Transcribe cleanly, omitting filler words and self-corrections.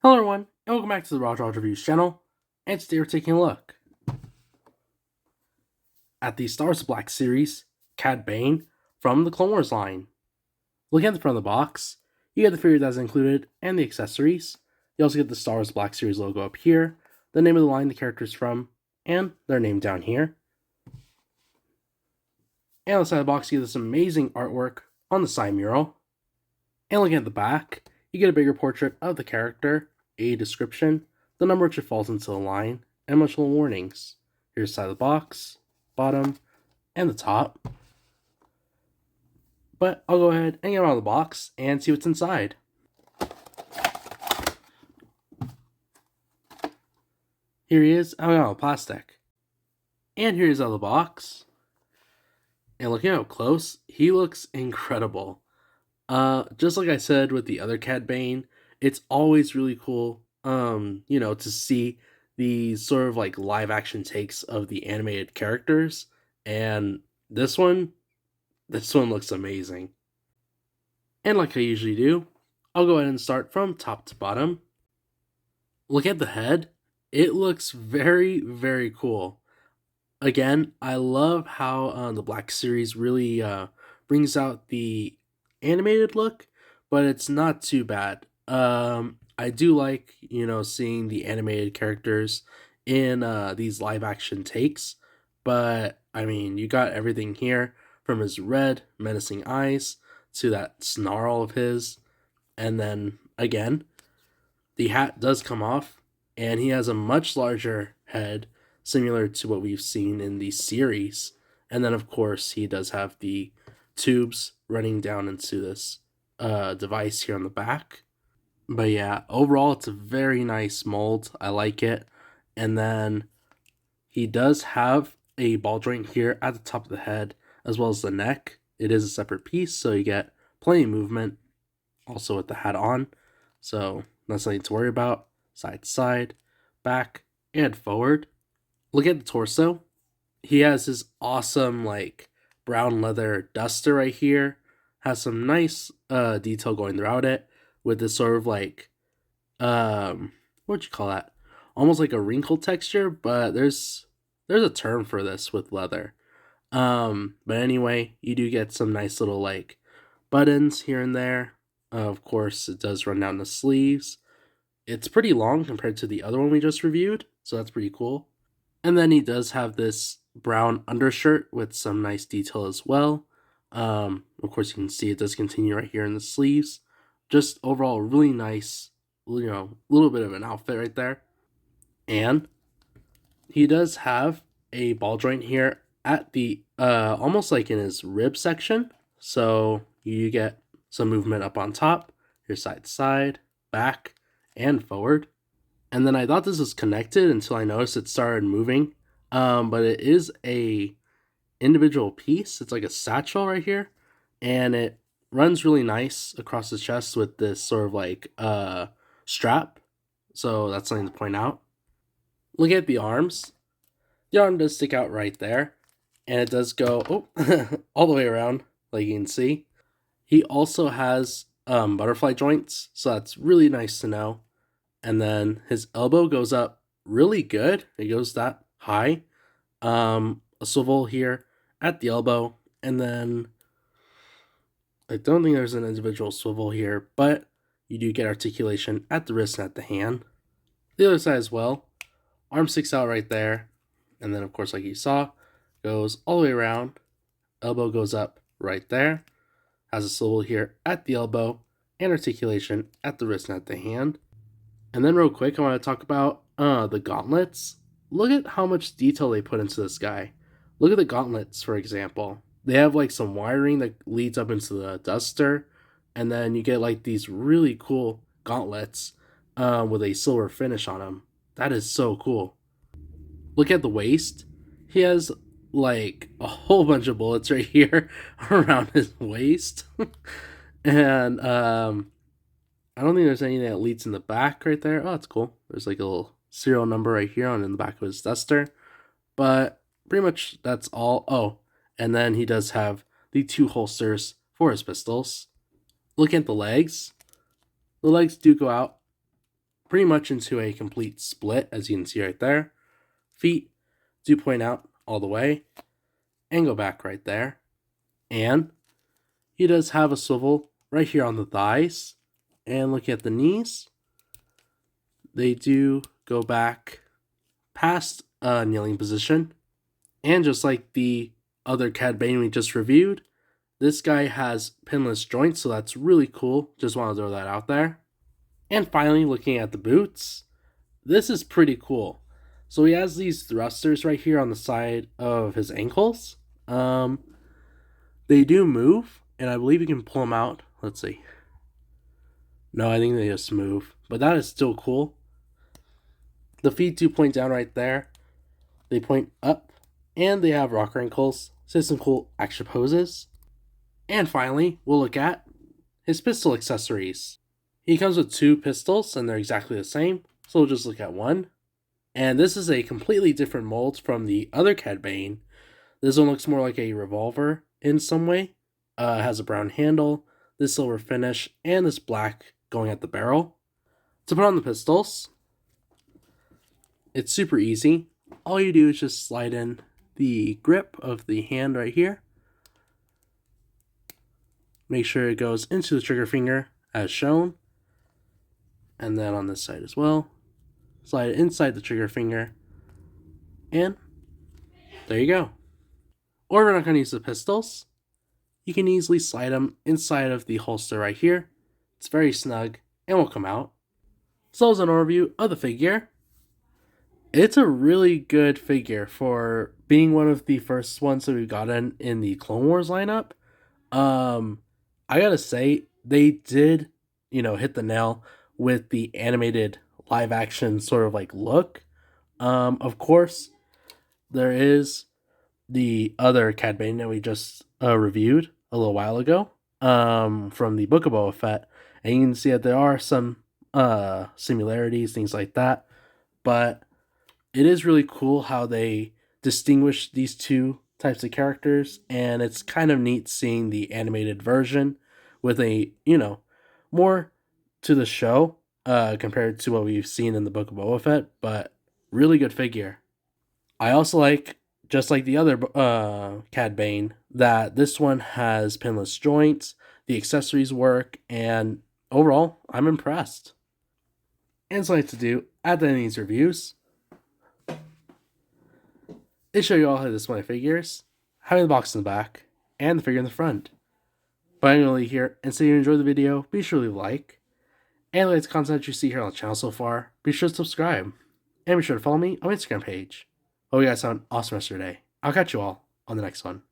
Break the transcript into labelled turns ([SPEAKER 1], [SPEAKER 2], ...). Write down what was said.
[SPEAKER 1] Hello everyone, and welcome back to the Roger Reviews channel, and today we're taking a look at the Star Wars Black series, Cad Bane, from the Clone Wars line. Looking at the front of the box, you get the figure that's included, and the accessories. You also get the Star Wars Black series logo up here, the name of the line the character's from, and their name down here. And on the side of the box, you get this amazing artwork on the side mural. And looking at the back, you get a bigger portrait of the character, a description, the number which it falls into the line, and much little warnings. Here's the side of the box, bottom, and the top. But I'll go ahead and get out of the box and see what's inside. Here he is out of plastic. And here he is out of the box. And looking up close, he looks incredible. Just like I said with the other Cad Bane, it's always really cool, to see these sort of like live action takes of the animated characters. And this one looks amazing. And like I usually do, I'll go ahead and start from top to bottom. Look at the head. It looks very, very cool. Again, I love how the Black series really brings out the animated look, but it's not too bad. I do like, seeing the animated characters in these live action takes, but I mean, you got everything here from his red, menacing eyes to that snarl of his, and then again, the hat does come off, and he has a much larger head, similar to what we've seen in the series. And then, of course, he does have the tubes running down into this device here on the back. But yeah, overall, it's a very nice mold. I like it. And then he does have a ball joint here at the top of the head, as well as the neck. It is a separate piece, so you get plenty of movement, also with the hat on. So that's nothing to worry about. Side to side, back, and forward. Look at the torso. He has his awesome, brown leather duster right here. Has some nice detail going throughout it with this sort of what'd you call that? Almost like a wrinkle texture, but there's a term for this with leather. But anyway, you do get some nice little buttons here and there. Of course, it does run down the sleeves. It's pretty long compared to the other one we just reviewed, so that's pretty cool. And then he does have this brown undershirt with some nice detail as well. Of course, you can see it does continue right here in the sleeves. Just overall, really nice, little bit of an outfit right there. And he does have a ball joint here at the, almost like in his rib section. So you get some movement up on top, your side to side, back, and forward. And then I thought this was connected until I noticed it started moving. But it is a individual piece. It's like a satchel right here, and it runs really nice across the chest with this sort of strap. So that's something to point out. Look at the arms. The arm does stick out right there, and it does go all the way around, like you can see. He also has butterfly joints, so that's really nice to know. And then his elbow goes up really good. It goes that high. A swivel here at the elbow, and then I don't think there's an individual swivel here, but you do get articulation at the wrist and at the hand. The other side as well. Arm sticks out right there, and then of course, like you saw, goes all the way around. Elbow goes up right there. Has a swivel here at the elbow, and articulation at the wrist and at the hand. And then real quick, I want to talk about the gauntlets. Look at how much detail they put into this guy. Look at the gauntlets, for example. They have some wiring that leads up into the duster, and then you get these really cool gauntlets with a silver finish on them. That is so cool. Look at the waist. He has a whole bunch of bullets right here around his waist. And I don't think there's anything that leads in the back right there. Oh, that's cool. There's a little serial number right here on in the back of his duster. But pretty much that's all. Oh, and then he does have the 2 holsters for his pistols. Look at the legs. The legs do go out pretty much into a complete split, as you can see right there. Feet do point out all the way and go back right there. And he does have a swivel right here on the thighs. And looking at the knees, they do go back past a kneeling position. And just like the other Cad Bane we just reviewed, this guy has pinless joints, so that's really cool. Just want to throw that out there. And finally, looking at the boots, this is pretty cool. So he has these thrusters right here on the side of his ankles. They do move, and I believe you can pull them out. Let's see. No, I think they just move, but that is still cool. The feet do point down right there. They point up, and they have rocker ankles. So some cool action poses. And finally, we'll look at his pistol accessories. He comes with 2 pistols, and they're exactly the same. So we'll just look at one. And this is a completely different mold from the other Cad Bane. This one looks more like a revolver in some way. It has a brown handle, this silver finish, and this black going at the barrel. To put on the pistols, it's super easy. All you do is just slide in the grip of the hand right here. Make sure it goes into the trigger finger as shown. And then on this side as well. Slide it inside the trigger finger. And there you go. Or if we're not going to use the pistols, you can easily slide them inside of the holster right here. It's very snug and will come out. So as an overview of the figure, it's a really good figure for being one of the first ones that we've gotten in the Clone Wars lineup. I gotta say, they did, hit the nail with the animated live action sort of like look. Of course, there is the other Cad Bane that we just reviewed a little while ago from the Book of Boba Fett. And you can see that there are some similarities, things like that. But it is really cool how they distinguish these two types of characters. And it's kind of neat seeing the animated version with a, more to the show compared to what we've seen in the Book of Boba Fett. But really good figure. I also like, just like the other Cad Bane, that this one has pinless joints, the accessories work, and overall, I'm impressed. And so I like to do at the end of these reviews is show you all how this one figures, having the box in the back, and the figure in the front. But I'm going to leave here and say you enjoyed the video, be sure to leave a like, and like the content you see here on the channel so far, be sure to subscribe, and be sure to follow me on my Instagram page. Hope you guys have an awesome rest of your day. I'll catch you all on the next one.